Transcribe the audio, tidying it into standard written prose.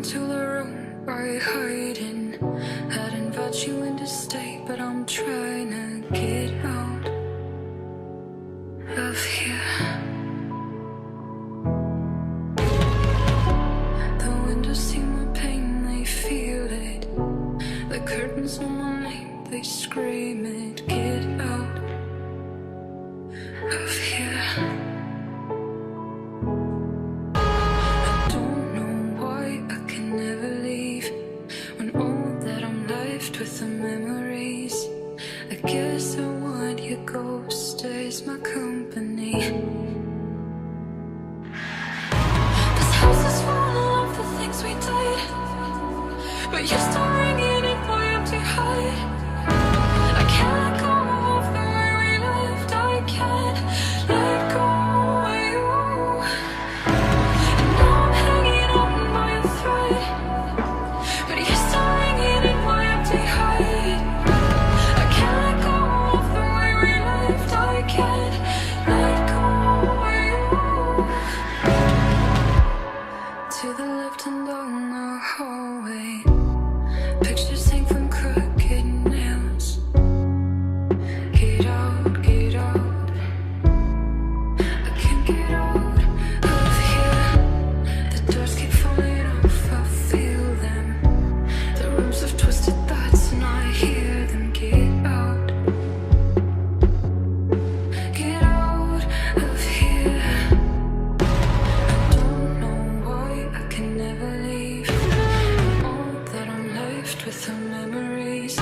to the room where you're hiding. I'd invite you in to stay, but I'm trying to get out of here. The windows see my pain, they feel it. The curtains know my name, they scream it. Get out of here. I don't know why I can never leave, when all that I'm left with are memories. I guess I want your ghost as my company. This house is full of the things we did, but you're still ringing in my empty head. I can't let go of the way we lived. I can't let go of you. And now I'm hanging on by a thread, but you're still ringing in my empty head. I can't let go of the way we lived. I can't let go of you. To the left and down the hallway, pictures hang from crooked nails. Get out, get out. I can't get out of here. The doors keep falling off, I feel them. The rooms have twisted thoughts and I hear them. Get out of here. I don't know why I can never leave, all that I'm left with are memories.